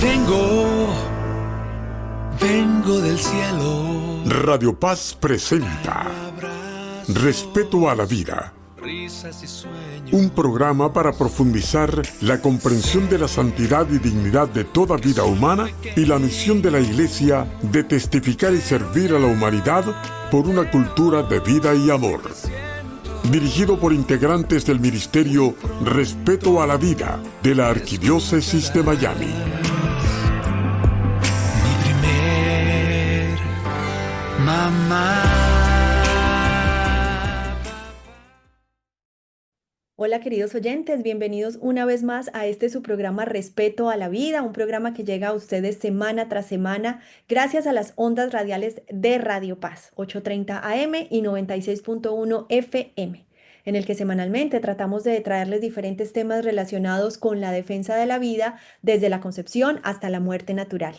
Vengo, vengo del cielo. Radio Paz presenta Respeto a la Vida, Risas y sueños. un programa para profundizar la comprensión de la santidad y dignidad de toda vida humana y la misión de la Iglesia de testificar y servir a la humanidad por una cultura de vida y amor. Dirigido por integrantes del Ministerio Respeto a la Vida de la Arquidiócesis de Miami. Mi primer mamá. Hola queridos oyentes, bienvenidos una vez más a su programa Respeto a la Vida, un programa que llega a ustedes semana tras semana gracias a las ondas radiales de Radio Paz, 8:30 AM y 96.1 FM, en el que semanalmente tratamos de traerles diferentes temas relacionados con la defensa de la vida desde la concepción hasta la muerte natural.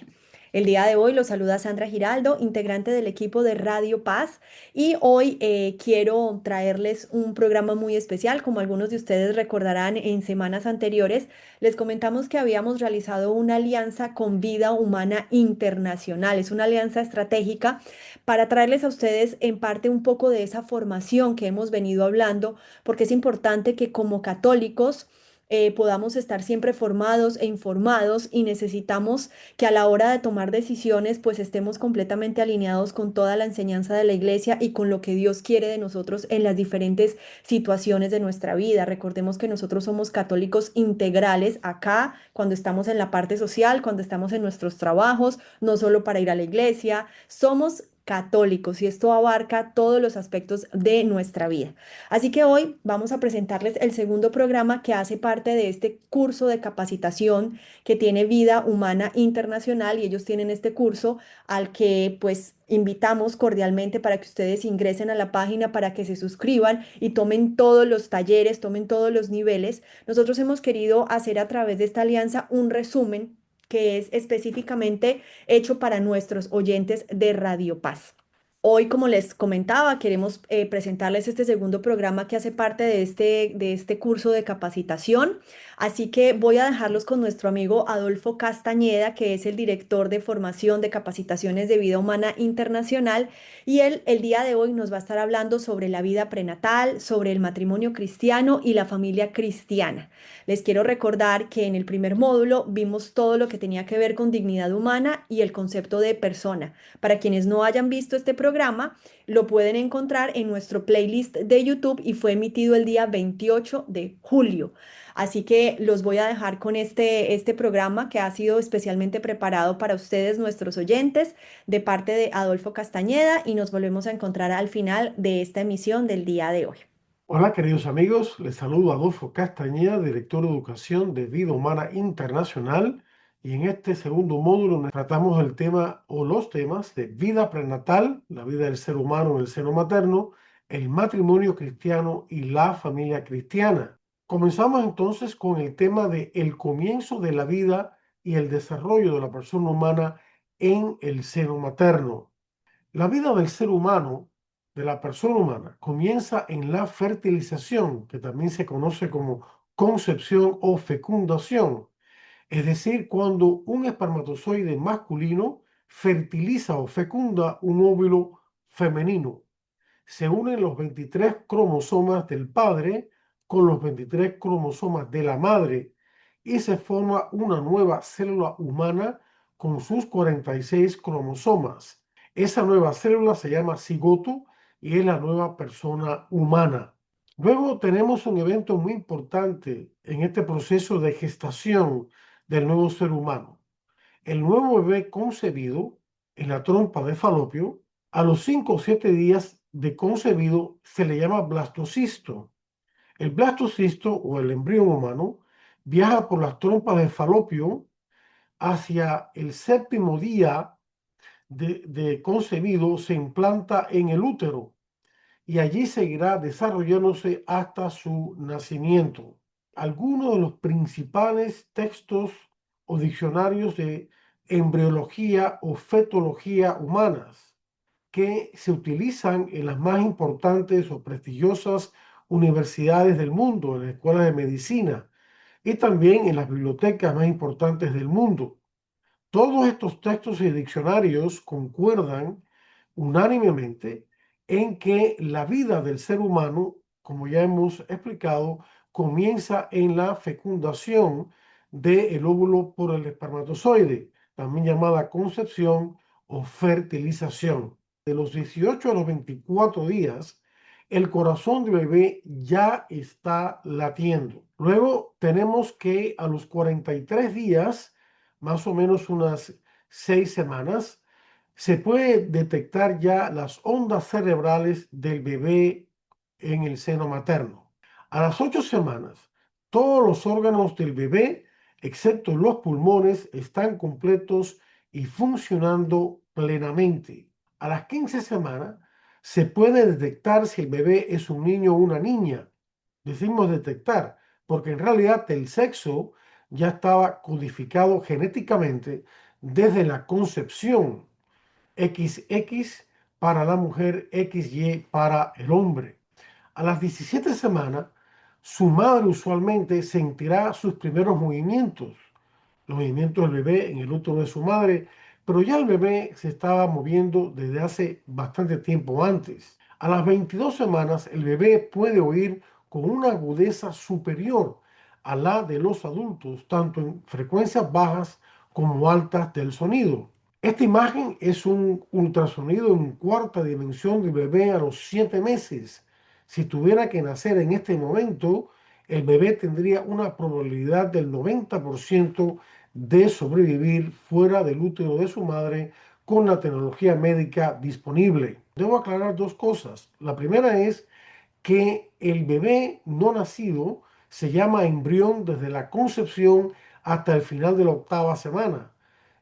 El día de hoy los saluda Sandra Giraldo, integrante del equipo de Radio Paz, y hoy quiero traerles un programa muy especial. Como algunos de ustedes recordarán, en semanas anteriores les comentamos que habíamos realizado una alianza con Vida Humana Internacional. Es una alianza estratégica para traerles a ustedes en parte un poco de esa formación que hemos venido hablando, porque es importante que como católicos podamos estar siempre formados e informados, y necesitamos que a la hora de tomar decisiones pues estemos completamente alineados con toda la enseñanza de la Iglesia y con lo que Dios quiere de nosotros en las diferentes situaciones de nuestra vida. Recordemos que nosotros somos católicos integrales acá, cuando estamos en la parte social, cuando estamos en nuestros trabajos, no solo para ir a la iglesia, somos católicos y esto abarca todos los aspectos de nuestra vida. Así que hoy vamos a presentarles el segundo programa que hace parte de este curso de capacitación que tiene Vida Humana Internacional, y ellos tienen este curso al que pues invitamos cordialmente para que ustedes ingresen a la página, para que se suscriban y tomen todos los talleres, tomen todos los niveles. Nosotros hemos querido hacer a través de esta alianza un resumen que es específicamente hecho para nuestros oyentes de Radio Paz. Hoy, como les comentaba, queremos presentarles este segundo programa que hace parte de este curso de capacitación. Así que voy a dejarlos con nuestro amigo Adolfo Castañeda, que es el director de formación de capacitaciones de Vida Humana Internacional. Y él el día de hoy nos va a estar hablando sobre la vida prenatal, sobre el matrimonio cristiano y la familia cristiana. Les quiero recordar que en el primer módulo vimos todo lo que tenía que ver con dignidad humana y el concepto de persona. Para quienes no hayan visto este programa, lo pueden encontrar en nuestro playlist de YouTube y fue emitido el día 28 de julio. Así que los voy a dejar con este programa que ha sido especialmente preparado para ustedes, nuestros oyentes, de parte de Adolfo Castañeda, y nos volvemos a encontrar al final de esta emisión del día de hoy. Hola queridos amigos, les saludo Adolfo Castañeda, director de Educación de Vida Humana Internacional, y en este segundo módulo tratamos el tema o los temas de vida prenatal, la vida del ser humano en el seno materno, el matrimonio cristiano y la familia cristiana. Comenzamos entonces con el tema de el comienzo de la vida y el desarrollo de la persona humana en el seno materno. La vida del ser humano, de la persona humana, comienza en la fertilización, que también se conoce como concepción o fecundación, es decir, cuando un espermatozoide masculino fertiliza o fecunda un óvulo femenino. Se unen los 23 cromosomas del padre con los 23 cromosomas de la madre y se forma una nueva célula humana con sus 46 cromosomas. Esa nueva célula se llama cigoto y es la nueva persona humana. Luego tenemos un evento muy importante en este proceso de gestación del nuevo ser humano. El nuevo bebé concebido en la trompa de Falopio, a los 5 o 7 días de concebido, se le llama blastocisto. El blastocisto o el embrión humano viaja por las trompas de Falopio hacia el séptimo día de concebido, se implanta en el útero y allí seguirá desarrollándose hasta su nacimiento. Algunos de los principales textos o diccionarios de embriología o fetología humanas que se utilizan en las más importantes o prestigiosas universidades del mundo, en las escuelas de medicina y también en las bibliotecas más importantes del mundo. Todos estos textos y diccionarios concuerdan unánimemente en que la vida del ser humano, como ya hemos explicado, comienza en la fecundación del óvulo por el espermatozoide, también llamada concepción o fertilización. De los 18 a los 24 días, el corazón del bebé ya está latiendo. Luego tenemos que a los 43 días, más o menos unas 6 semanas, se puede detectar ya las ondas cerebrales del bebé en el seno materno. A las 8 semanas, todos los órganos del bebé, excepto los pulmones, están completos y funcionando plenamente. A las 15 semanas, se puede detectar si el bebé es un niño o una niña. Decimos detectar, porque en realidad el sexo ya estaba codificado genéticamente desde la concepción. XX para la mujer, XY para el hombre. A las 17 semanas, su madre usualmente sentirá sus primeros movimientos, los movimientos del bebé en el útero de su madre, pero ya el bebé se estaba moviendo desde hace bastante tiempo antes. A las 22 semanas, el bebé puede oír con una agudeza superior a la de los adultos, tanto en frecuencias bajas como altas del sonido. Esta imagen es un ultrasonido en cuarta dimensión del bebé a los 7 meses. Si tuviera que nacer en este momento, el bebé tendría una probabilidad del 90% de sobrevivir fuera del útero de su madre con la tecnología médica disponible. Debo aclarar dos cosas. La primera es que el bebé no nacido se llama embrión desde la concepción hasta el final de la 8ª semana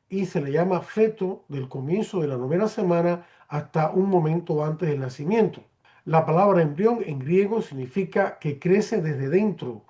y se le llama feto del comienzo de la 9ª semana hasta un momento antes del nacimiento. La palabra embrión en griego significa que crece desde dentro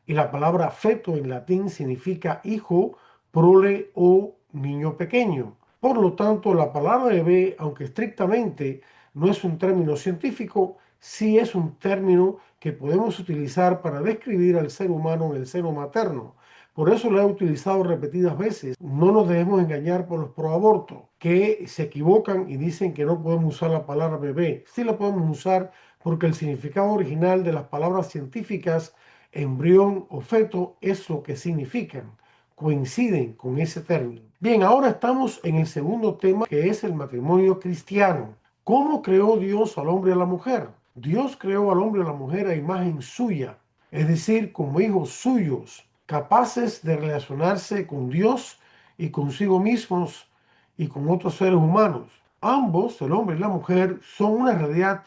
y la palabra feto en latín significa hijo, prole o niño pequeño. Por lo tanto, la palabra bebé, aunque estrictamente no es un término científico, sí es un término que podemos utilizar para describir al ser humano en el seno materno. Por eso lo he utilizado repetidas veces. No nos debemos engañar por los proabortos, que se equivocan y dicen que no podemos usar la palabra bebé. Sí la podemos usar porque el significado original de las palabras científicas, embrión o feto, es lo que significan. Coinciden con ese término. Bien, ahora estamos en el segundo tema, que es el matrimonio cristiano. ¿Cómo creó Dios al hombre y a la mujer? Dios creó al hombre y a la mujer a imagen suya, es decir, como hijos suyos, capaces de relacionarse con Dios y consigo mismos y con otros seres humanos. Ambos, el hombre y la mujer, son una realidad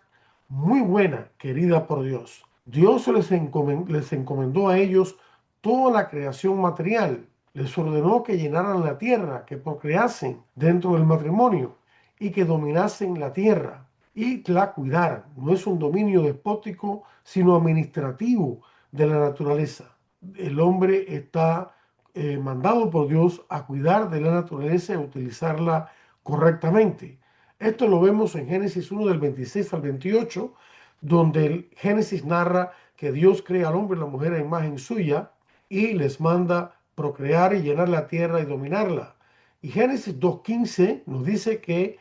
muy buena, querida por Dios. Dios les encomendó a ellos toda la creación material. Les ordenó que llenaran la tierra, que procreasen dentro del matrimonio y que dominasen la tierra y la cuidaran. No es un dominio despótico, sino administrativo de la naturaleza. El hombre está mandado por Dios a cuidar de la naturaleza y a utilizarla correctamente. Esto lo vemos en Génesis 1 del 26 al 28, donde el Génesis narra que Dios crea al hombre y la mujer a imagen suya y les manda procrear y llenar la tierra y dominarla. Y Génesis 2.15 nos dice que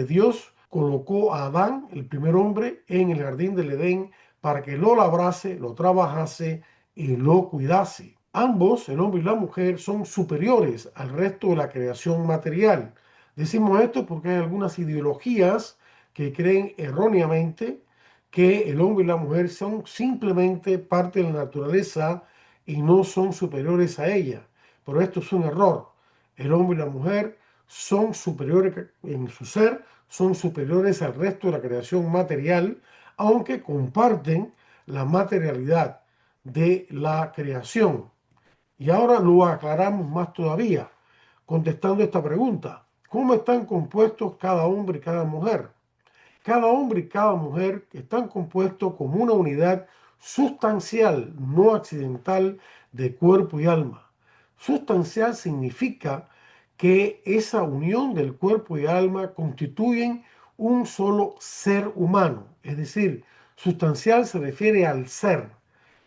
Dios colocó a Adán, el primer hombre, en el jardín del Edén para que lo labrase, lo trabajase y lo cuidase. Ambos, el hombre y la mujer, son superiores al resto de la creación material. Decimos esto porque hay algunas ideologías que creen erróneamente que el hombre y la mujer son simplemente parte de la naturaleza y no son superiores a ella. Pero esto es un error. El hombre y la mujer son superiores en su ser, son superiores al resto de la creación material, aunque comparten la materialidad de la creación. Y ahora lo aclaramos más todavía, contestando esta pregunta. ¿Cómo están compuestos cada hombre y cada mujer? Cada hombre y cada mujer están compuestos como una unidad sustancial, no accidental, de cuerpo y alma. Sustancial significa que esa unión del cuerpo y alma constituyen un solo ser humano. Es decir, sustancial se refiere al ser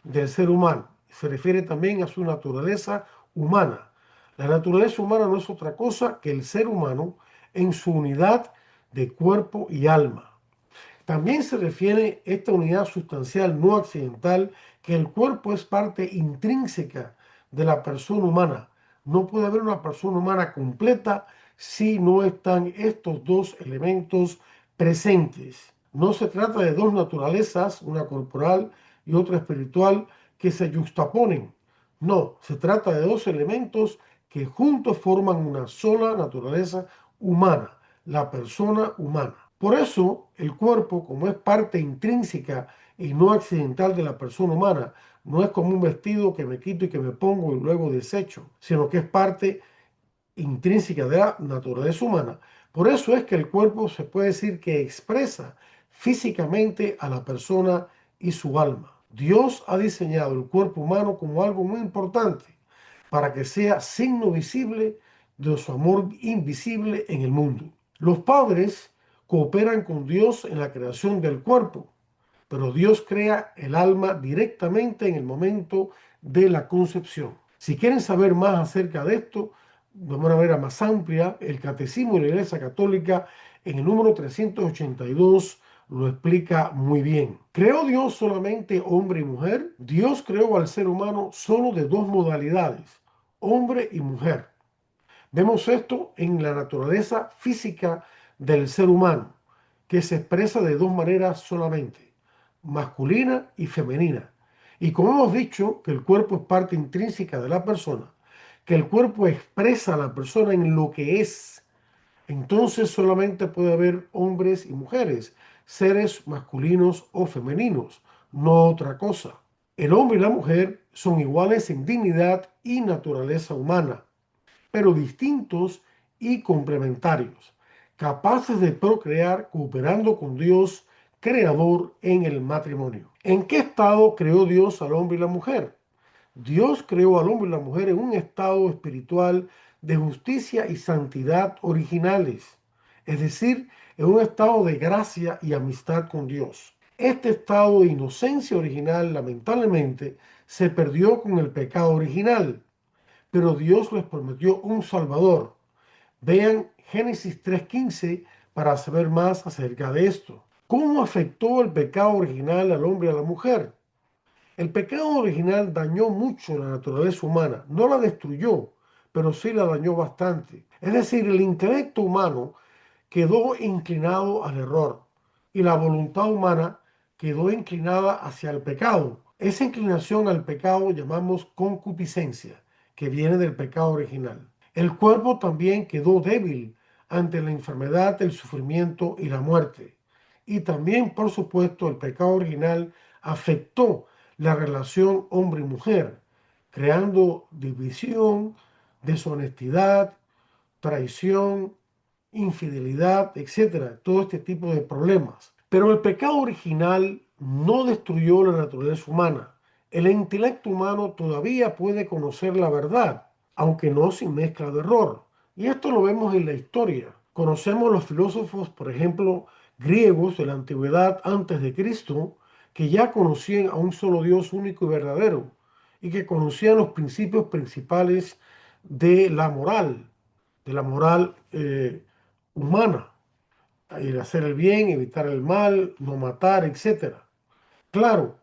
del ser humano. Se refiere también a su naturaleza humana. La naturaleza humana no es otra cosa que el ser humano en su unidad de cuerpo y alma. También se refiere a esta unidad sustancial no accidental que el cuerpo es parte intrínseca de la persona humana. No puede haber una persona humana completa si no están estos dos elementos presentes. No se trata de dos naturalezas, una corporal y otra espiritual, que se yuxtaponen. No, se trata de dos elementos que juntos forman una sola naturaleza humana, la persona humana. Por eso, el cuerpo, como es parte intrínseca y no accidental de la persona humana, no es como un vestido que me quito y que me pongo y luego desecho, sino que es parte intrínseca de la naturaleza humana. Por eso es que el cuerpo se puede decir que expresa físicamente a la persona y su alma. Dios ha diseñado el cuerpo humano como algo muy importante para que sea signo visible de su amor invisible en el mundo. Los padres cooperan con Dios en la creación del cuerpo, pero Dios crea el alma directamente en el momento de la concepción. Si quieren saber más acerca de esto, de una manera más amplia, el Catecismo de la Iglesia Católica en el número 382 lo explica muy bien. ¿Creó Dios solamente hombre y mujer? Dios creó al ser humano solo de dos modalidades, hombre y mujer. Vemos esto en la naturaleza física del ser humano, que se expresa de dos maneras solamente, masculina y femenina. Y como hemos dicho que el cuerpo es parte intrínseca de la persona, que el cuerpo expresa a la persona en lo que es, entonces solamente puede haber hombres y mujeres, seres masculinos o femeninos, no otra cosa. El hombre y la mujer son iguales en dignidad y naturaleza humana, pero distintos y complementarios, capaces de procrear cooperando con Dios, creador en el matrimonio. ¿En qué estado creó Dios al hombre y la mujer? Dios creó al hombre y la mujer en un estado espiritual de justicia y santidad originales, es decir, en un estado de gracia y amistad con Dios. Este estado de inocencia original, lamentablemente, se perdió con el pecado original, pero Dios les prometió un Salvador. Vean Génesis 3:15 para saber más acerca de esto. ¿Cómo afectó el pecado original al hombre y a la mujer? El pecado original dañó mucho la naturaleza humana, no la destruyó, pero sí la dañó bastante. Es decir, el intelecto humano quedó inclinado al error y la voluntad humana quedó inclinada hacia el pecado. Esa inclinación al pecado llamamos concupiscencia, que viene del pecado original. El cuerpo también quedó débil ante la enfermedad, el sufrimiento y la muerte. Y también, por supuesto, el pecado original afectó la relación hombre y mujer, creando división, deshonestidad, traición, infidelidad, etcétera, todo este tipo de problemas. Pero el pecado original no destruyó la naturaleza humana. El intelecto humano todavía puede conocer la verdad, aunque no sin mezcla de error. Y esto lo vemos en la historia. Conocemos los filósofos, por ejemplo, griegos de la antigüedad antes de Cristo, que ya conocían a un solo Dios único y verdadero, y que conocían los principios principales de la moral, humana, el hacer el bien, evitar el mal, no matar, etcétera. Claro,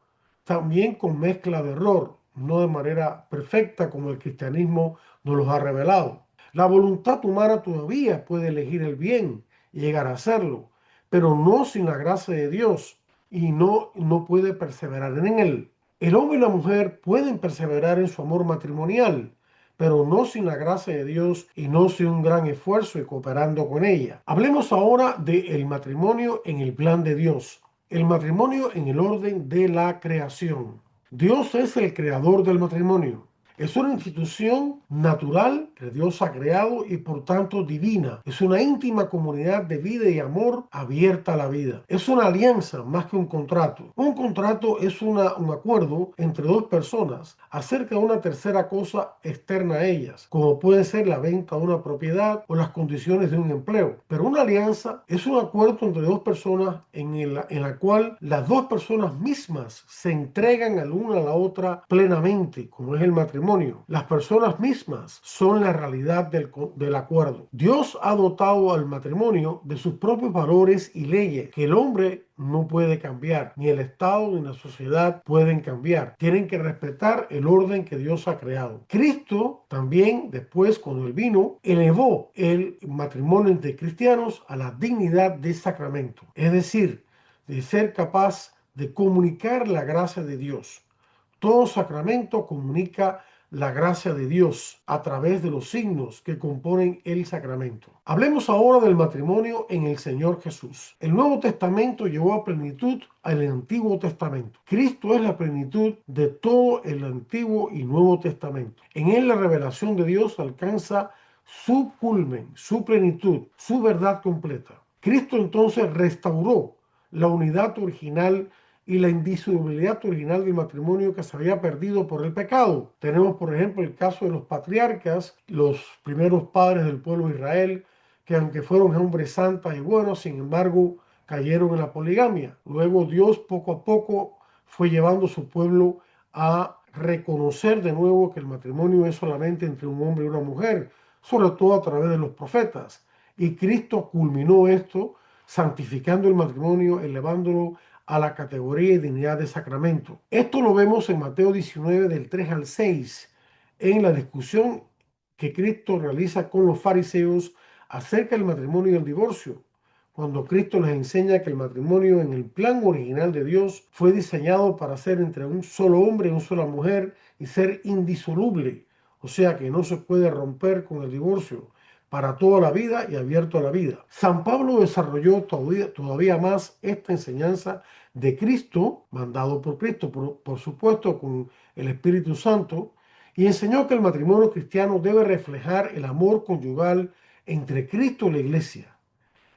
también con mezcla de error, no de manera perfecta como el cristianismo nos los ha revelado. La voluntad humana todavía puede elegir el bien y llegar a hacerlo, pero no sin la gracia de Dios y no puede perseverar en él. El hombre y la mujer pueden perseverar en su amor matrimonial, pero no sin la gracia de Dios y no sin un gran esfuerzo y cooperando con ella. Hablemos ahora del matrimonio en el plan de Dios. El matrimonio en el orden de la creación. Dios es el creador del matrimonio. Es una institución natural que Dios ha creado y por tanto divina. Es una íntima comunidad de vida y amor abierta a la vida. Es una alianza más que un contrato. Un contrato es un acuerdo entre dos personas acerca de una tercera cosa externa a ellas, como puede ser la venta de una propiedad o las condiciones de un empleo. Pero una alianza es un acuerdo entre dos personas en la cual las dos personas mismas se entregan la una a la otra plenamente, como es el matrimonio. matrimonio. Las personas mismas son la realidad del acuerdo. Dios ha dotado al matrimonio de sus propios valores y leyes que el hombre no puede cambiar, ni el Estado ni la sociedad pueden cambiar. Tienen que respetar el orden que Dios ha creado. Cristo también, después, cuando Él vino, elevó el matrimonio entre cristianos a la dignidad de sacramento, es decir, de ser capaz de comunicar la gracia de Dios. Todo sacramento comunica la gracia de Dios a través de los signos que componen el sacramento. Hablemos ahora del matrimonio en el Señor Jesús. El Nuevo Testamento llevó a plenitud al Antiguo Testamento. Cristo es la plenitud de todo el Antiguo y Nuevo Testamento. En él la revelación de Dios alcanza su culmen, su plenitud, su verdad completa. Cristo entonces restauró la unidad original y la indisolubilidad original del matrimonio que se había perdido por el pecado. Tenemos, por ejemplo, el caso de los patriarcas, los primeros padres del pueblo de Israel, que aunque fueron hombres santos y buenos, sin embargo, cayeron en la poligamia. Luego Dios poco a poco fue llevando a su pueblo a reconocer de nuevo que el matrimonio es solamente entre un hombre y una mujer, sobre todo a través de los profetas. Y Cristo culminó esto santificando el matrimonio, elevándolo a la categoría y dignidad de sacramento. Esto lo vemos en Mateo 19 del 3 al 6, en la discusión que Cristo realiza con los fariseos acerca del matrimonio y el divorcio, cuando Cristo les enseña que el matrimonio en el plan original de Dios fue diseñado para ser entre un solo hombre y una sola mujer y ser indisoluble, o sea que no se puede romper con el divorcio, para toda la vida y abierto a la vida. San Pablo desarrolló todavía más esta enseñanza de Cristo, mandado por Cristo, por supuesto con el Espíritu Santo, y enseñó que el matrimonio cristiano debe reflejar el amor conyugal entre Cristo y la Iglesia.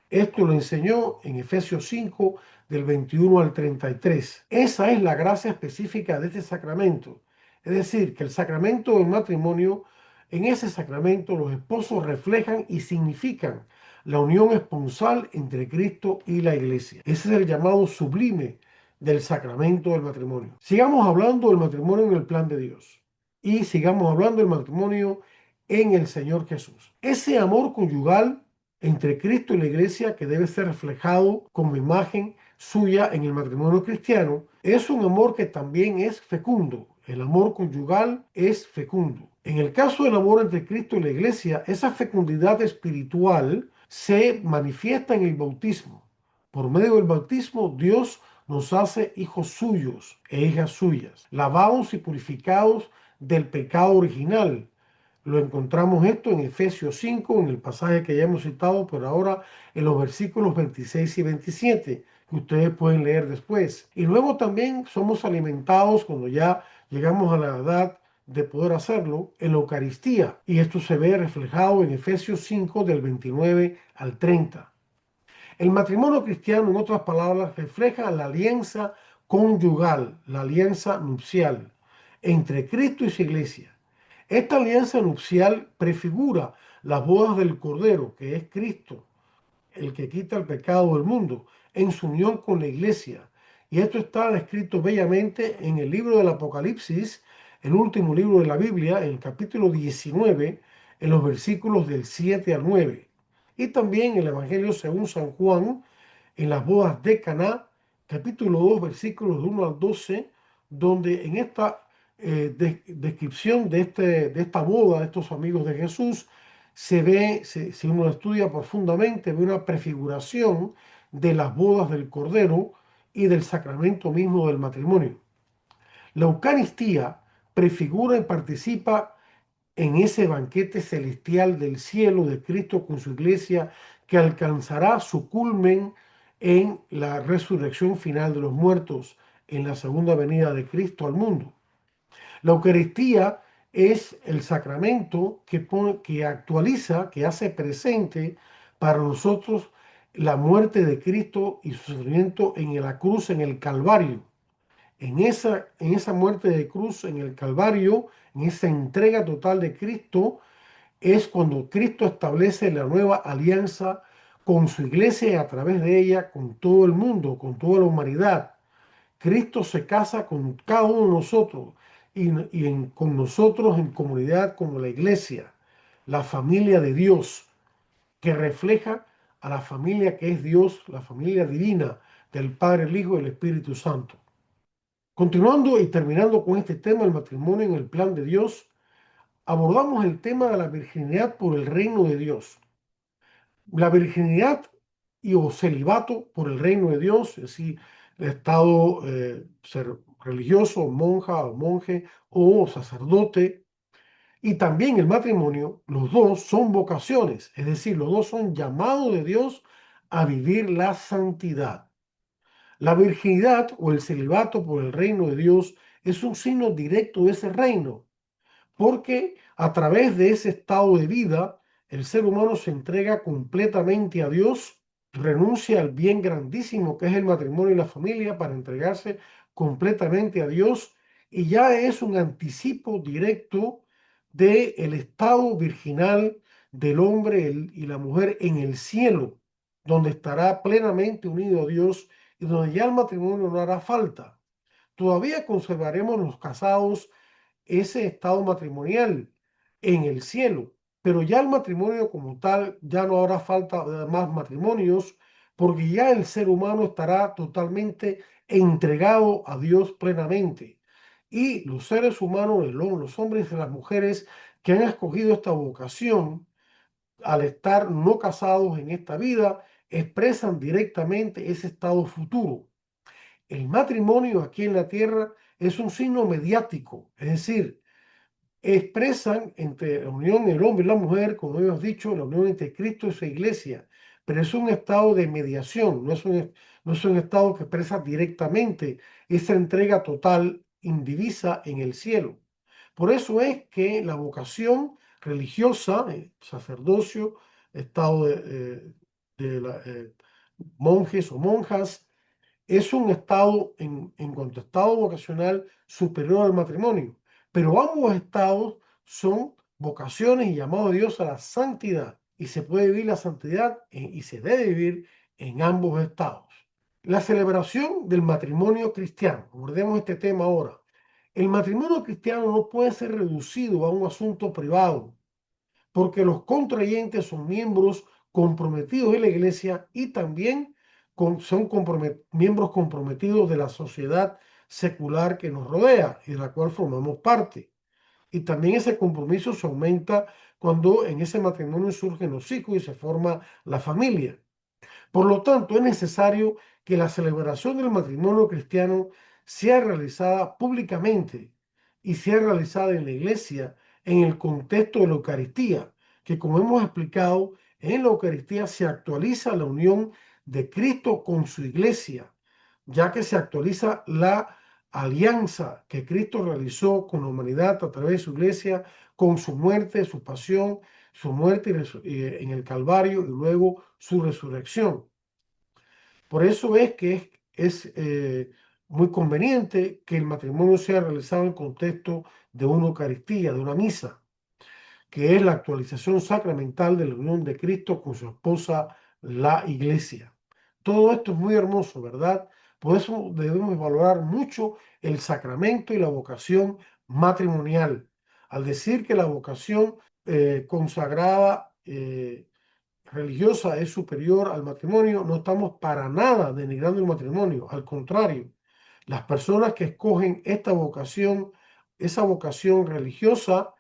Esto lo enseñó en Efesios 5, del 21 al 33. Esa es la gracia específica de este sacramento. Es decir, que el sacramento del matrimonio, en ese sacramento los esposos reflejan y significan la unión esponsal entre Cristo y la Iglesia. Ese es el llamado sublime del sacramento del matrimonio. Sigamos hablando del matrimonio en el plan de Dios y sigamos hablando del matrimonio en el Señor Jesús. Ese amor conyugal entre Cristo y la Iglesia, que debe ser reflejado como imagen suya en el matrimonio cristiano, es un amor que también es fecundo. El amor conyugal es fecundo. En el caso del amor entre Cristo y la Iglesia, esa fecundidad espiritual se manifiesta en el bautismo. Por medio del bautismo, Dios nos hace hijos suyos e hijas suyas, lavados y purificados del pecado original. Lo encontramos esto en Efesios 5, en el pasaje que ya hemos citado, pero ahora en los versículos 26 y 27, que ustedes pueden leer después. Y luego también somos alimentados cuando ya llegamos a la edad de poder hacerlo en la Eucaristía. Y esto se ve reflejado en Efesios 5, del 29 al 30. El matrimonio cristiano, en otras palabras, refleja la alianza conyugal, la alianza nupcial entre Cristo y su Iglesia. Esta alianza nupcial prefigura las bodas del Cordero, que es Cristo, el que quita el pecado del mundo, en su unión con la Iglesia. Y esto está descrito bellamente en el libro del Apocalipsis, el último libro de la Biblia, en el capítulo 19, en los versículos del 7 al 9. Y también en el Evangelio según San Juan, en las bodas de Caná, capítulo 2, versículos del 1 al 12, donde en esta descripción de esta boda de estos amigos de Jesús se ve, si uno estudia profundamente, ve una prefiguración de las bodas del Cordero y del sacramento mismo del matrimonio. La Eucaristía prefigura y participa en ese banquete celestial del cielo de Cristo con su Iglesia, que alcanzará su culmen en la resurrección final de los muertos, en la segunda venida de Cristo al mundo. La Eucaristía es el sacramento que actualiza, que hace presente para nosotros la muerte de Cristo y su sufrimiento en la cruz, en el Calvario. En esa muerte de cruz, en el Calvario, en esa entrega total de Cristo, es cuando Cristo establece la nueva alianza con su Iglesia y a través de ella con todo el mundo, con toda la humanidad. Cristo se casa con cada uno de nosotros con nosotros en comunidad como la iglesia, la familia de Dios, que refleja a la familia que es Dios, la familia divina del Padre, el Hijo y el Espíritu Santo. Continuando y terminando con este tema, el matrimonio en el plan de Dios, abordamos el tema de la virginidad por el reino de Dios. La virginidad o celibato por el reino de Dios, es decir, el estado ser religioso, monja o monje o sacerdote, y también el matrimonio, los dos son vocaciones, es decir, los dos son llamados de Dios a vivir la santidad. La virginidad o el celibato por el reino de Dios es un signo directo de ese reino, porque a través de ese estado de vida, el ser humano se entrega completamente a Dios, renuncia al bien grandísimo que es el matrimonio y la familia para entregarse completamente a Dios, y ya es un anticipo directo del estado virginal del hombre y la mujer en el cielo, donde estará plenamente unido a Dios y donde ya el matrimonio no hará falta. Todavía conservaremos los casados ese estado matrimonial en el cielo, pero ya el matrimonio como tal, ya no habrá falta de más matrimonios, porque ya el ser humano estará totalmente entregado a Dios plenamente. Y los seres humanos, los hombres y las mujeres que han escogido esta vocación, al estar no casados en esta vida, expresan directamente ese estado futuro. El matrimonio aquí en la tierra es un signo mediático, es decir, expresan entre la unión el hombre y la mujer, como hemos dicho, la unión entre Cristo y su iglesia, pero es un estado de mediación, no es un estado que expresa directamente esa entrega total, indivisa en el cielo. Por eso es que la vocación religiosa, sacerdocio, estado de monjes o monjas, es un estado, en cuanto a estado vocacional, superior al matrimonio. Pero ambos estados son vocaciones y llamados de Dios a la santidad. Y se puede vivir la santidad y se debe vivir en ambos estados. La celebración del matrimonio cristiano. Abordemos este tema ahora. El matrimonio cristiano no puede ser reducido a un asunto privado, porque los contrayentes son miembros comprometidos de la iglesia y también son miembros comprometidos de la sociedad secular que nos rodea y de la cual formamos parte. Y también ese compromiso se aumenta cuando en ese matrimonio surgen los hijos y se forma la familia. Por lo tanto, es necesario que la celebración del matrimonio cristiano sea realizada públicamente y sea realizada en la iglesia en el contexto de la Eucaristía, que como hemos explicado, en la Eucaristía se actualiza la unión de Cristo con su iglesia, ya que se actualiza la alianza que Cristo realizó con la humanidad a través de su iglesia, con su muerte, su pasión, su muerte en el Calvario y luego su resurrección. Por eso es que es muy conveniente que el matrimonio sea realizado en el contexto de una Eucaristía, de una misa, que es la actualización sacramental de la unión de Cristo con su esposa, la Iglesia. Todo esto es muy hermoso, ¿verdad? Por eso debemos valorar mucho el sacramento y la vocación matrimonial. Al decir que la vocación consagrada religiosa es superior al matrimonio, no estamos para nada denigrando el matrimonio, al contrario, las personas que escogen esta vocación, esa vocación religiosa,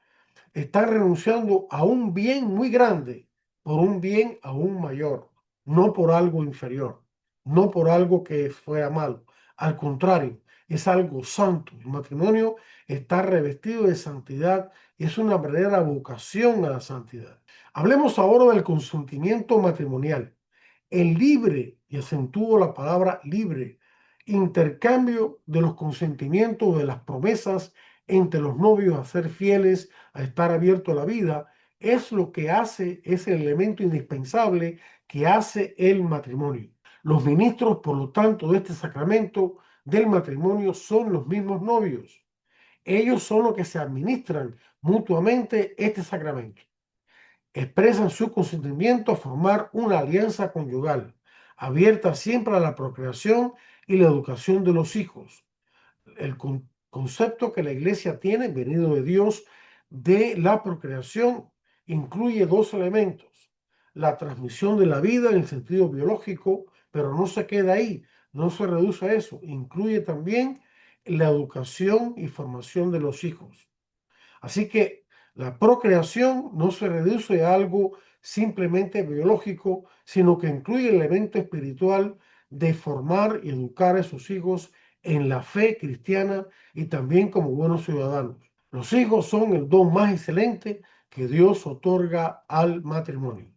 están renunciando a un bien muy grande por un bien aún mayor, no por algo inferior, no por algo que fuera malo, al contrario, es algo santo. El matrimonio está revestido de santidad y es una verdadera vocación a la santidad. Hablemos ahora del consentimiento matrimonial. El libre, y acentúo la palabra libre, intercambio de los consentimientos, de las promesas entre los novios a ser fieles, a estar abiertos a la vida, es lo que hace, es el elemento indispensable que hace el matrimonio. Los ministros, por lo tanto, de este sacramento del matrimonio son los mismos novios. Ellos son los que se administran mutuamente este sacramento. Expresan su consentimiento a formar una alianza conyugal, abierta siempre a la procreación y la educación de los hijos. El concepto que la iglesia tiene, venido de Dios, de la procreación, incluye dos elementos: la transmisión de la vida en el sentido biológico, pero no se queda ahí, no se reduce a eso, incluye también la educación y formación de los hijos. Así que la procreación no se reduce a algo simplemente biológico, sino que incluye el elemento espiritual de formar y educar a sus hijos en la fe cristiana y también como buenos ciudadanos. Los hijos son el don más excelente que Dios otorga al matrimonio.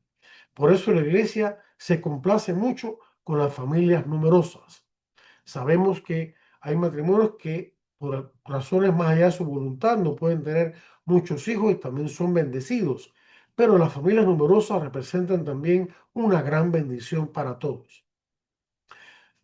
Por eso la iglesia se complace mucho con las familias numerosas. Sabemos que hay matrimonios que por razones más allá de su voluntad no pueden tener muchos hijos y también son bendecidos, pero las familias numerosas representan también una gran bendición para todos.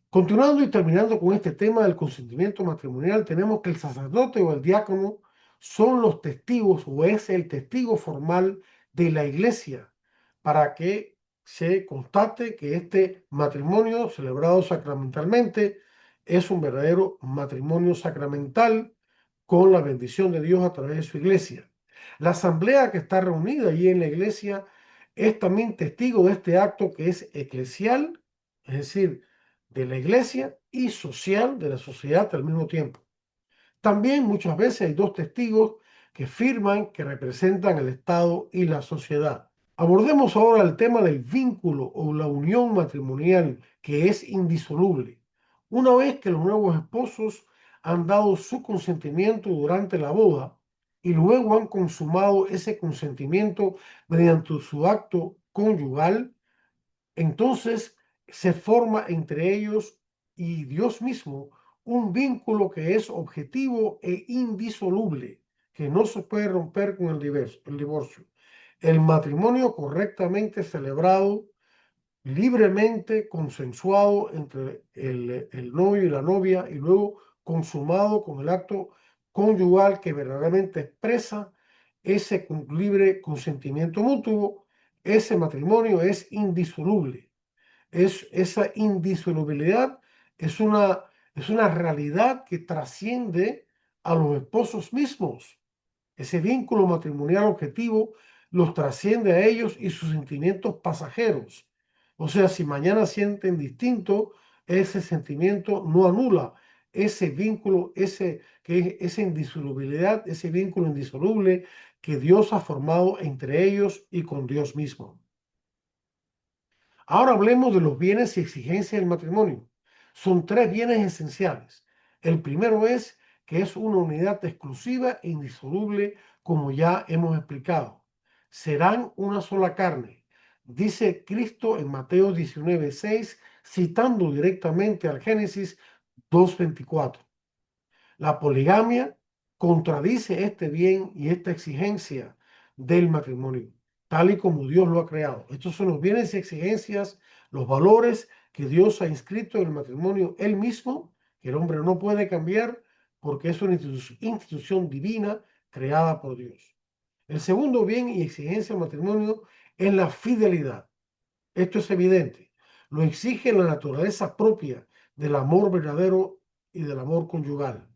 Continuando y terminando con este tema del consentimiento matrimonial, tenemos que el sacerdote o el diácono son los testigos o es el testigo formal de la iglesia para que se constate que este matrimonio celebrado sacramentalmente es un verdadero matrimonio sacramental con la bendición de Dios a través de su iglesia. La asamblea que está reunida allí en la iglesia es también testigo de este acto que es eclesial, es decir, de la iglesia y social de la sociedad al mismo tiempo. También muchas veces hay dos testigos que firman que representan el Estado y la sociedad. Abordemos ahora el tema del vínculo o la unión matrimonial que es indisoluble. Una vez que los nuevos esposos han dado su consentimiento durante la boda y luego han consumado ese consentimiento mediante su acto conyugal, entonces se forma entre ellos y Dios mismo un vínculo que es objetivo e indisoluble, que no se puede romper con el divorcio. El matrimonio correctamente celebrado, libremente consensuado entre el novio y la novia y luego consumado con el acto conyugal que verdaderamente expresa ese libre consentimiento mutuo, ese matrimonio es indisoluble. Esa indisolubilidad es una realidad que trasciende a los esposos mismos. Ese vínculo matrimonial objetivo los trasciende a ellos y sus sentimientos pasajeros. O sea, si mañana sienten distinto, ese sentimiento no anula ese vínculo, esa indisolubilidad, ese vínculo indisoluble que Dios ha formado entre ellos y con Dios mismo. Ahora hablemos de los bienes y exigencias del matrimonio. Son tres bienes esenciales. El primero es que es una unidad exclusiva e indisoluble, como ya hemos explicado. Serán una sola carne, dice Cristo en Mateo 19:6, citando directamente al Génesis 2:24. La poligamia contradice este bien y esta exigencia del matrimonio, tal y como Dios lo ha creado. Estos son los bienes y exigencias, los valores que Dios ha inscrito en el matrimonio Él mismo, que el hombre no puede cambiar porque es una institución divina creada por Dios. El segundo bien y exigencia del matrimonio es la fidelidad. Esto es evidente. Lo exige la naturaleza propia del amor verdadero y del amor conyugal.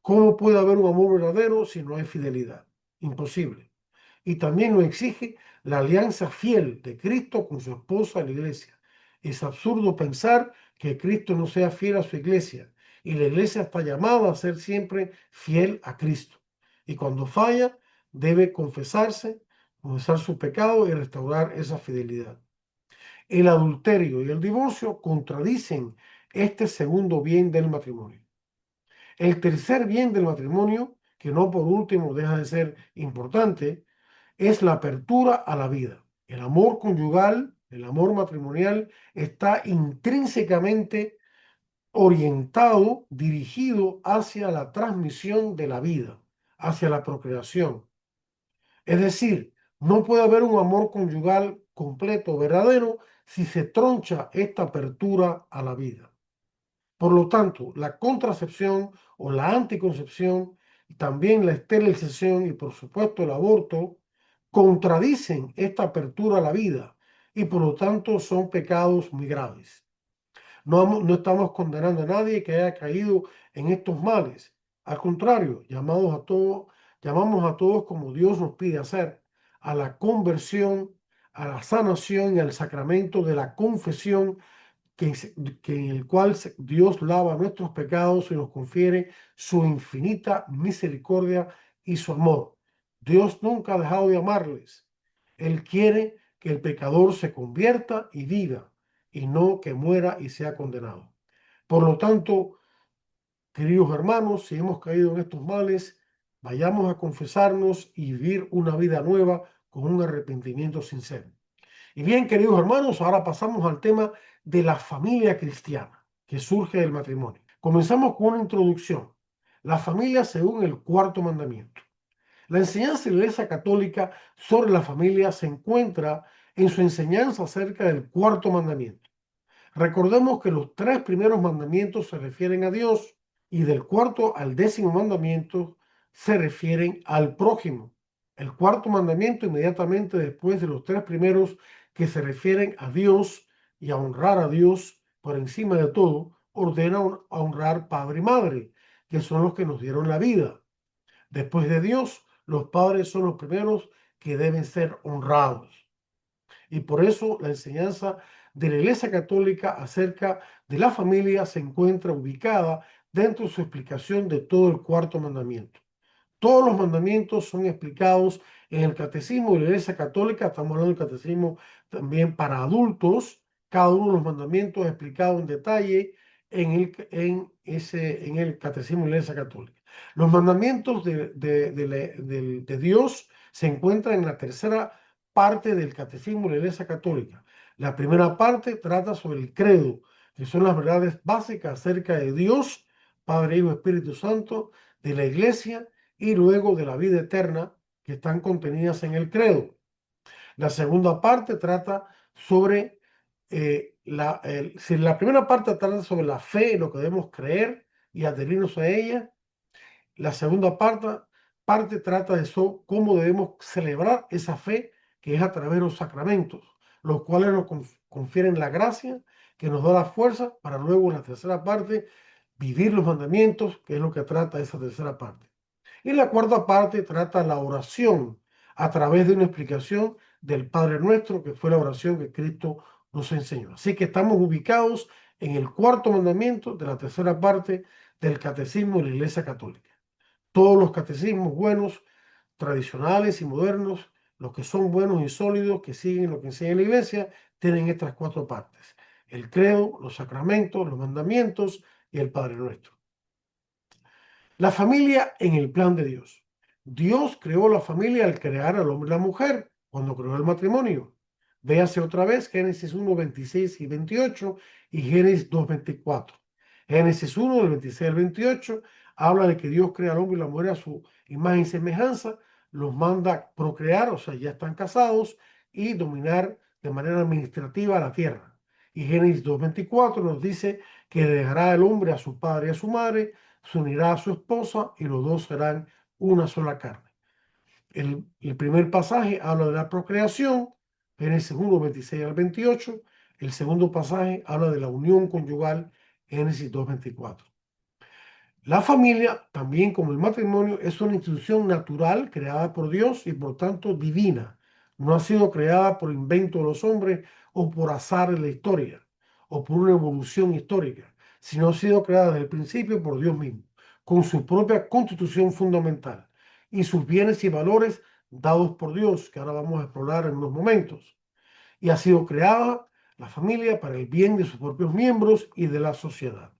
¿Cómo puede haber un amor verdadero si no hay fidelidad? Imposible. Y también lo exige la alianza fiel de Cristo con su esposa, la iglesia. Es absurdo pensar que Cristo no sea fiel a su iglesia. Y la iglesia está llamada a ser siempre fiel a Cristo. Y cuando falla, debe confesar su pecado y restaurar esa fidelidad. El adulterio y el divorcio contradicen este segundo bien del matrimonio. El tercer bien del matrimonio, que no por último deja de ser importante, es la apertura a la vida. El amor conyugal, el amor matrimonial, está intrínsecamente orientado, dirigido hacia la transmisión de la vida, hacia la procreación. Es decir, no puede haber un amor conyugal completo, verdadero, si se troncha esta apertura a la vida. Por lo tanto, la contracepción o la anticoncepción, también la esterilización y por supuesto el aborto, contradicen esta apertura a la vida y por lo tanto son pecados muy graves. No estamos condenando a nadie que haya caído en estos males. Al contrario, llamamos a todos como Dios nos pide hacer, a la conversión, a la sanación y al sacramento de la confesión en el cual Dios lava nuestros pecados y nos confiere su infinita misericordia y su amor. Dios nunca ha dejado de amarles. Él quiere que el pecador se convierta y viva, y no que muera y sea condenado. Por lo tanto, queridos hermanos, si hemos caído en estos males, vayamos a confesarnos y vivir una vida nueva con un arrepentimiento sincero. Y bien, queridos hermanos, ahora pasamos al tema de la familia cristiana que surge del matrimonio. Comenzamos con una introducción. La familia según el cuarto mandamiento. La enseñanza de la Iglesia Católica sobre la familia se encuentra en su enseñanza acerca del cuarto mandamiento. Recordemos que los tres primeros mandamientos se refieren a Dios y del cuarto al décimo mandamiento se refieren al prójimo. El cuarto mandamiento inmediatamente después de los tres primeros que se refieren a Dios y a honrar a Dios por encima de todo, ordena a honrar padre y madre, que son los que nos dieron la vida. Después de Dios, los padres son los primeros que deben ser honrados. Y por eso la enseñanza de la Iglesia Católica acerca de la familia se encuentra ubicada dentro de su explicación de todo el cuarto mandamiento. Todos los mandamientos son explicados en el Catecismo de la Iglesia Católica. Estamos hablando del Catecismo también para adultos. Cada uno de los mandamientos es explicado en detalle en el Catecismo de la Iglesia Católica. Los mandamientos de Dios se encuentran en la tercera parte del Catecismo de la Iglesia Católica. La primera parte trata sobre el credo, que son las verdades básicas acerca de Dios, Padre, Hijo, Espíritu Santo, de la Iglesia y luego de la vida eterna que están contenidas en el credo. La segunda parte trata sobre si la primera parte trata sobre la fe, lo que debemos creer y adherirnos a ella. La segunda parte trata de eso, cómo debemos celebrar esa fe, que es a través de los sacramentos, los cuales nos confieren la gracia, que nos da la fuerza para luego en la tercera parte vivir los mandamientos, que es lo que trata esa tercera parte. Y la cuarta parte trata la oración a través de una explicación del Padre Nuestro, que fue la oración que Cristo nos enseñó. Así que estamos ubicados en el cuarto mandamiento de la tercera parte del Catecismo de la Iglesia Católica. Todos los catecismos buenos, tradicionales y modernos, los que son buenos y sólidos, que siguen lo que enseña la Iglesia, tienen estas cuatro partes: el credo, los sacramentos, los mandamientos y el Padre Nuestro. La familia en el plan de Dios. Dios creó la familia al crear al hombre y la mujer, cuando creó el matrimonio. Véase otra vez Génesis 1, 26 y 28 y Génesis 2, 24. Génesis 1, del 26 al 28, habla de que Dios crea al hombre y la mujer a su imagen y semejanza, los manda procrear, o sea, ya están casados, y dominar de manera administrativa la tierra. Y Génesis 2, 24 nos dice que dejará el hombre a su padre y a su madre, se unirá a su esposa y los dos serán una sola carne. El primer pasaje habla de la procreación, Génesis 1, 26 al 28. El segundo pasaje habla de la unión conyugal, Génesis 2, 24. La familia, también como el matrimonio, es una institución natural creada por Dios y por tanto divina. No ha sido creada por invento de los hombres o por azar de la historia o por una evolución histórica, sino ha sido creada desde el principio por Dios mismo, con su propia constitución fundamental y sus bienes y valores dados por Dios, que ahora vamos a explorar en unos momentos. Y ha sido creada la familia para el bien de sus propios miembros y de la sociedad.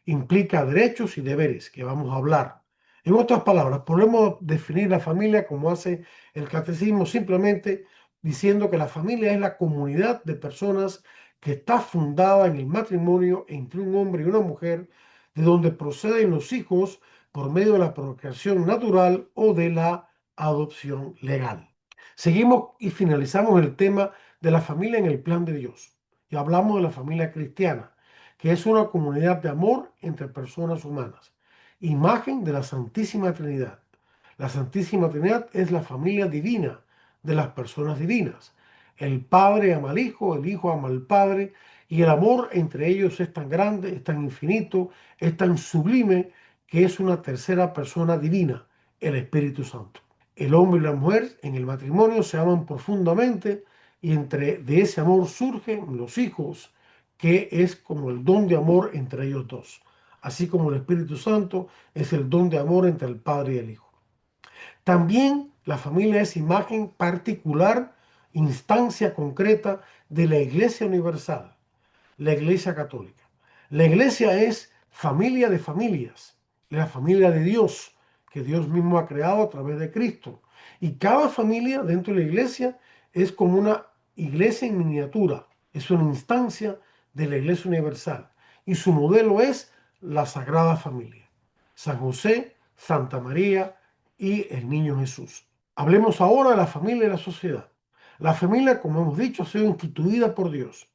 Implica derechos y deberes, que vamos a hablar. En otras palabras, podemos definir la familia como hace el catecismo, simplemente diciendo que la familia es la comunidad de personas que está fundada en el matrimonio entre un hombre y una mujer, de donde proceden los hijos por medio de la procreación natural o de la adopción legal. Seguimos y finalizamos el tema de la familia en el plan de Dios. Y hablamos de la familia cristiana, que es una comunidad de amor entre personas humanas, imagen de la Santísima Trinidad. La Santísima Trinidad es la familia divina de las personas divinas. El padre ama al hijo, el hijo ama al padre, y el amor entre ellos es tan grande, es tan infinito, es tan sublime, que es una tercera persona divina, el Espíritu Santo. El hombre y la mujer en el matrimonio se aman profundamente y de ese amor surgen los hijos, que es como el don de amor entre ellos dos, así como el Espíritu Santo es el don de amor entre el Padre y el Hijo. También la familia es imagen particular, instancia concreta de la Iglesia Universal, la Iglesia Católica. La Iglesia es familia de familias, la familia de Dios, que Dios mismo ha creado a través de Cristo. Y cada familia dentro de la Iglesia es como una iglesia en miniatura, es una instancia de la Iglesia Universal. Y su modelo es la Sagrada Familia: San José, Santa María y el Niño Jesús. Hablemos ahora de la familia y la sociedad. La familia, como hemos dicho, ha sido instituida por Dios.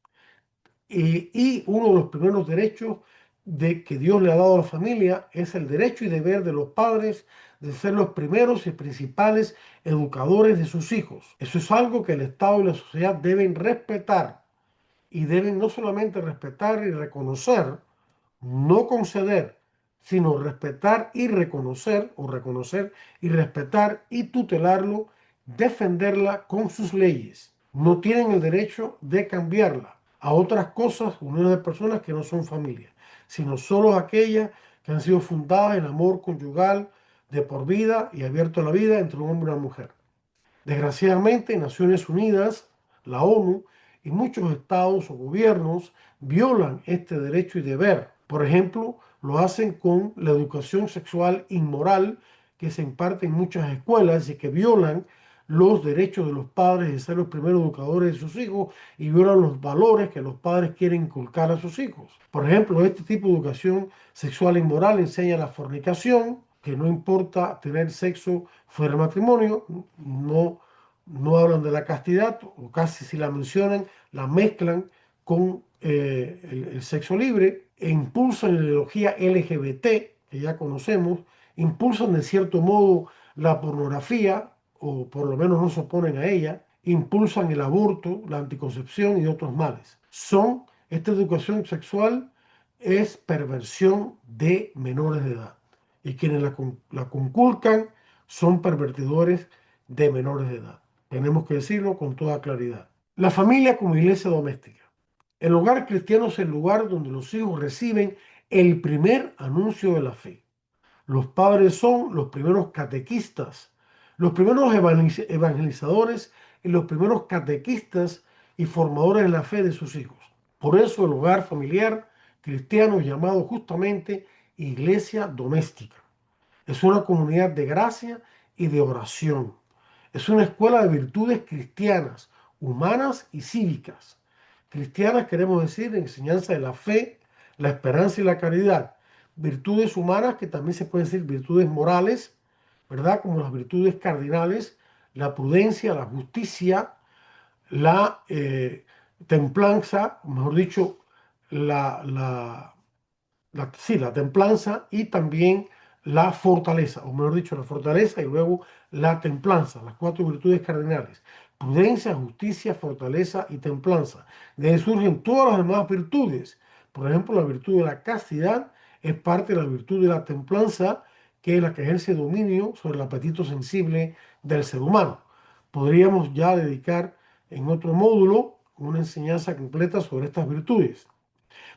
Y uno de los primeros derechos que Dios le ha dado a la familia es el derecho y deber de los padres de ser los primeros y principales educadores de sus hijos. Eso es algo que el Estado y la sociedad deben respetar, y deben no solamente respetar y reconocer, no conceder, sino respetar y reconocer, o reconocer y respetar y tutelarlo, defenderla con sus leyes. No tienen el derecho de cambiarla a otras cosas, uniones de personas que no son familia, sino solo aquellas que han sido fundadas en amor conyugal de por vida y abierto a la vida entre un hombre y una mujer. Desgraciadamente, Naciones Unidas, la ONU y muchos estados o gobiernos violan este derecho y deber. Por ejemplo, lo hacen con la educación sexual inmoral que se imparte en muchas escuelas y que violan los derechos de los padres de ser los primeros educadores de sus hijos, y violan los valores que los padres quieren inculcar a sus hijos. Por ejemplo, este tipo de educación sexual inmoral enseña la fornicación, que no importa tener sexo fuera del matrimonio. No hablan de la castidad, o casi si la mencionan, la mezclan con el sexo libre, e impulsan la ideología LGBT, que ya conocemos, impulsan de cierto modo la pornografía, o por lo menos no se oponen a ella, impulsan el aborto, la anticoncepción y otros males. Esta educación sexual es perversión de menores de edad, y quienes la conculcan son pervertidores de menores de edad. Tenemos que decirlo con toda claridad. La familia como iglesia doméstica. El hogar cristiano es el lugar donde los hijos reciben el primer anuncio de la fe. Los padres son los primeros catequistas, los primeros evangelizadores y los primeros catequistas y formadores de la fe de sus hijos. Por eso el hogar familiar cristiano es llamado justamente iglesia doméstica. Es una comunidad de gracia y de oración. Es una escuela de virtudes cristianas, humanas y cívicas. Cristianas queremos decir enseñanza de la fe, la esperanza y la caridad. Virtudes humanas, que también se pueden decir virtudes morales, ¿verdad? Como las virtudes cardinales: la prudencia, la justicia, la templanza, mejor dicho, la templanza, y también la fortaleza, o mejor dicho, la fortaleza y luego la templanza, las cuatro virtudes cardinales: prudencia, justicia, fortaleza y templanza. De ahí surgen todas las demás virtudes. Por ejemplo, la virtud de la castidad es parte de la virtud de la templanza, que es la que ejerce dominio sobre el apetito sensible del ser humano. Podríamos ya dedicar en otro módulo una enseñanza completa sobre estas virtudes.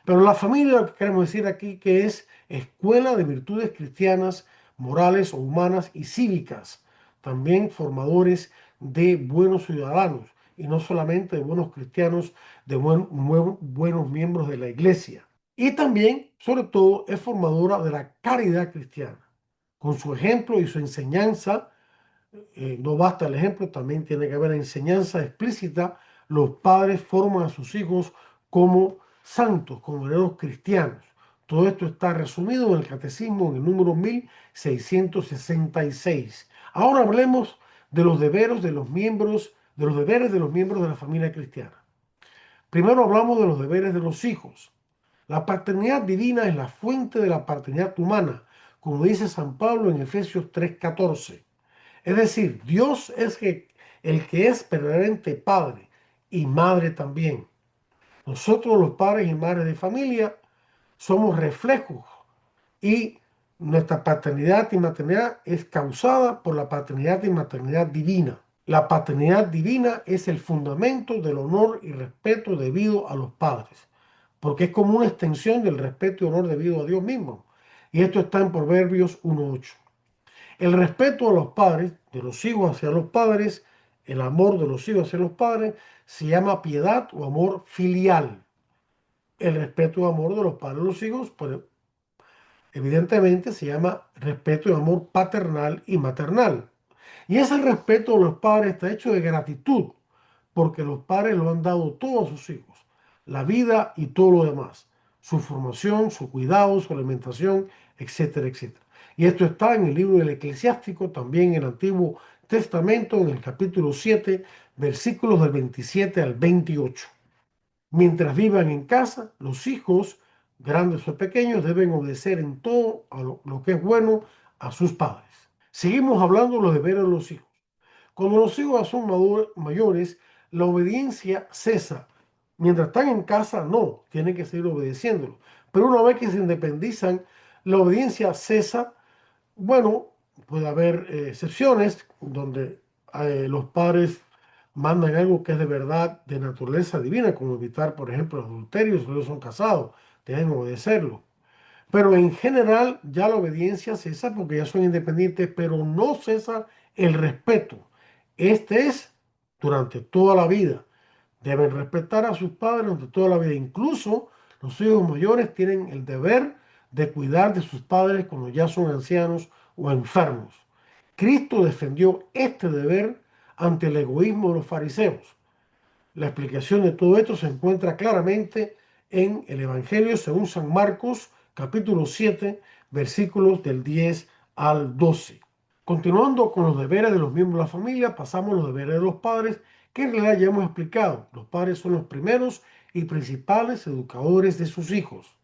Pero la familia, lo que queremos decir aquí, que es escuela de virtudes cristianas, morales o humanas y cívicas, también formadores de buenos ciudadanos, y no solamente de buenos cristianos, de buenos miembros de la iglesia. Y también, sobre todo, es formadora de la caridad cristiana. Con su ejemplo y su enseñanza, no basta el ejemplo, también tiene que haber enseñanza explícita. Los padres forman a sus hijos como santos, como verdaderos cristianos. Todo esto está resumido en el Catecismo, en el número 1666. Ahora hablemos de los deberes de los miembros de la familia cristiana. Primero hablamos de los deberes de los hijos. La paternidad divina es la fuente de la paternidad humana, como dice San Pablo en Efesios 3:14. Es decir, Dios es el que es verdaderamente Padre, y madre también. Nosotros los padres y madres de familia somos reflejos y nuestra paternidad y maternidad es causada por la paternidad y maternidad divina. La paternidad divina es el fundamento del honor y respeto debido a los padres, porque es como una extensión del respeto y honor debido a Dios mismo. Y esto está en Proverbios 1:8. El respeto a los padres, de los hijos hacia los padres, el amor de los hijos hacia los padres, se llama piedad o amor filial. El respeto y amor de los padres a los hijos, pues, evidentemente se llama respeto y amor paternal y maternal. Y ese respeto a los padres está hecho de gratitud, porque los padres lo han dado todo a sus hijos, la vida y todo lo demás, su formación, su cuidado, su alimentación, etcétera, etcétera. Y esto está en el libro del Eclesiástico, también en el Antiguo Testamento, en el capítulo 7, versículos del 27 al 28. Mientras vivan en casa, los hijos, grandes o pequeños, deben obedecer en todo a lo que es bueno a sus padres. Seguimos hablando de los deberes de los hijos. Cuando los hijos son mayores, la obediencia cesa. Mientras están en casa, no, tienen que seguir obedeciéndolo. Pero una vez que se independizan, la obediencia cesa. Bueno, puede haber excepciones donde los padres mandan algo que es de verdad de naturaleza divina, como evitar, por ejemplo, el adulterio si ellos son casados, deben obedecerlo. Pero en general ya la obediencia cesa porque ya son independientes, pero no cesa el respeto. Este es durante toda la vida. Deben respetar a sus padres durante toda la vida. Incluso los hijos mayores tienen el deber de cuidar de sus padres cuando ya son ancianos o enfermos. Cristo defendió este deber ante el egoísmo de los fariseos. La explicación de todo esto se encuentra claramente en el Evangelio según San Marcos, capítulo 7, versículos del 10 al 12. Continuando con los deberes de los miembros de la familia, pasamos a los deberes de los padres, que en realidad ya hemos explicado. Los padres son los primeros y principales educadores de sus hijos.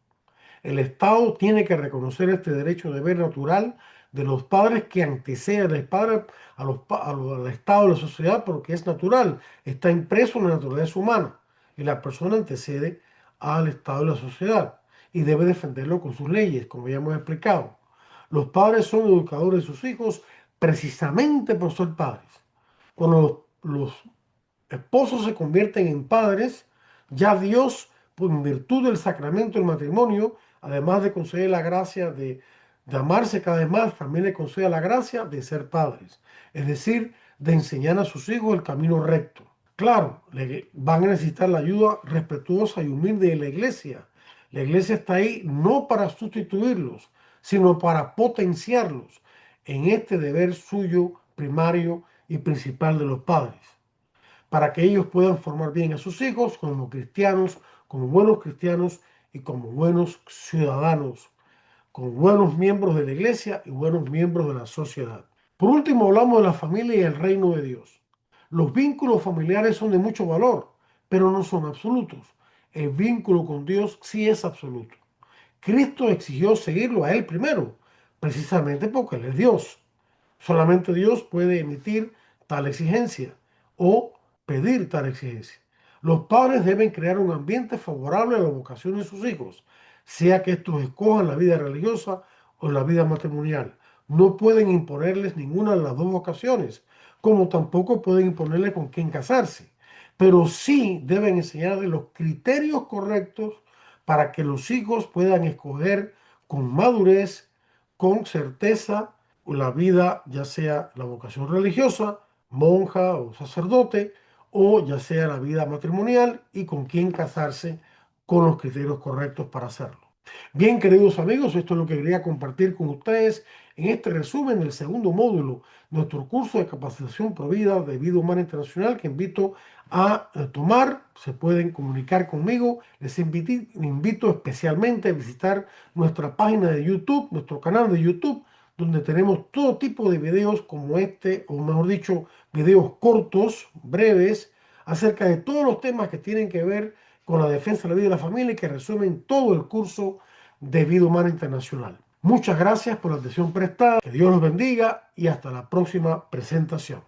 El Estado tiene que reconocer este derecho de deber natural de los padres que antecede al Estado de la sociedad porque es natural, está impreso en la naturaleza humana y la persona antecede al Estado de la sociedad y debe defenderlo con sus leyes, como ya hemos explicado. Los padres son educadores de sus hijos precisamente por ser padres. Cuando los esposos se convierten en padres, ya Dios, pues, en virtud del sacramento del matrimonio, además de conceder la gracia de amarse cada vez más, también le concede la gracia de ser padres, es decir, de enseñar a sus hijos el camino recto. Claro, van a necesitar la ayuda respetuosa y humilde de la iglesia. La iglesia está ahí no para sustituirlos, sino para potenciarlos en este deber suyo primario y principal de los padres, para que ellos puedan formar bien a sus hijos como cristianos, como buenos cristianos y como buenos ciudadanos, como buenos miembros de la iglesia y buenos miembros de la sociedad. Por último, hablamos de la familia y el reino de Dios. Los vínculos familiares son de mucho valor, pero no son absolutos. El vínculo con Dios sí es absoluto. Cristo exigió seguirlo a Él primero, precisamente porque Él es Dios. Solamente Dios puede emitir tal exigencia o pedir tal exigencia. Los padres deben crear un ambiente favorable a la vocación de sus hijos, sea que estos escojan la vida religiosa o la vida matrimonial. No pueden imponerles ninguna de las dos vocaciones, como tampoco pueden imponerles con quién casarse, pero sí deben enseñarles los criterios correctos para que los hijos puedan escoger con madurez, con certeza, la vida, ya sea la vocación religiosa, monja o sacerdote, o ya sea la vida matrimonial y con quién casarse con los criterios correctos para hacerlo. Bien, queridos amigos, esto es lo que quería compartir con ustedes en este resumen del segundo módulo de nuestro curso de capacitación provida de vida humana internacional que invito a tomar. Se pueden comunicar conmigo. Les invito especialmente a visitar nuestra página de YouTube, nuestro canal de YouTube, donde tenemos todo tipo de videos como este, o mejor dicho, videos cortos, breves, acerca de todos los temas que tienen que ver con la defensa de la vida y la familia y que resumen todo el curso de vida humana internacional. Muchas gracias por la atención prestada, que Dios los bendiga y hasta la próxima presentación.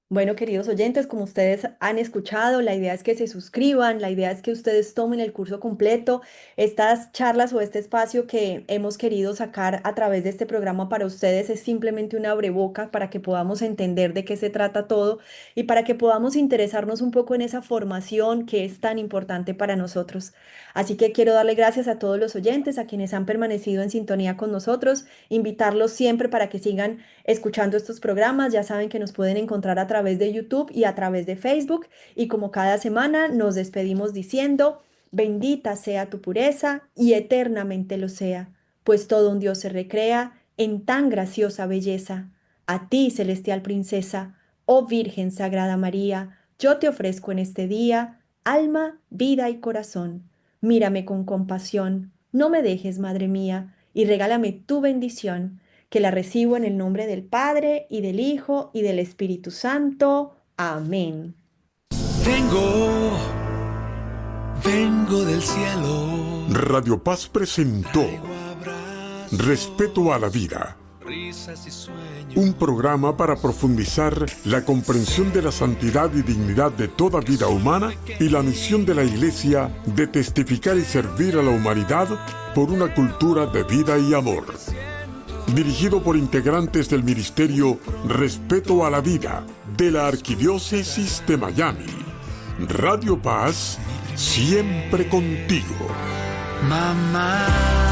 Bueno, queridos oyentes, como ustedes han escuchado, la idea es que se suscriban, la idea es que ustedes tomen el curso completo. Estas charlas o este espacio que hemos querido sacar a través de este programa para ustedes es simplemente un abreboca para que podamos entender de qué se trata todo y para que podamos interesarnos un poco en esa formación que es tan importante para nosotros. Así que quiero darle gracias a todos los oyentes, a quienes han permanecido en sintonía con nosotros, invitarlos siempre para que sigan escuchando estos programas. Ya saben que nos pueden encontrar a través de YouTube y a través de Facebook. Y como cada semana nos despedimos diciendo, bendita sea tu pureza y eternamente lo sea, pues todo un Dios se recrea en tan graciosa belleza. A ti, celestial princesa, oh Virgen Sagrada María, yo te ofrezco en este día alma, vida y corazón. Mírame con compasión, no me dejes, Madre mía, y regálame tu bendición, que la recibo en el nombre del Padre y del Hijo y del Espíritu Santo. Amén. Vengo, vengo del cielo. Radio Paz presentó Traigo abrazos, Respeto a la Vida, risas y sueños. un programa para profundizar la comprensión de la santidad y dignidad de toda vida humana y la misión de la Iglesia de testificar y servir a la humanidad por una cultura de vida y amor. Dirigido por integrantes del Ministerio Respeto a la Vida de la Arquidiócesis de Miami. Radio Paz, siempre contigo. Mamá.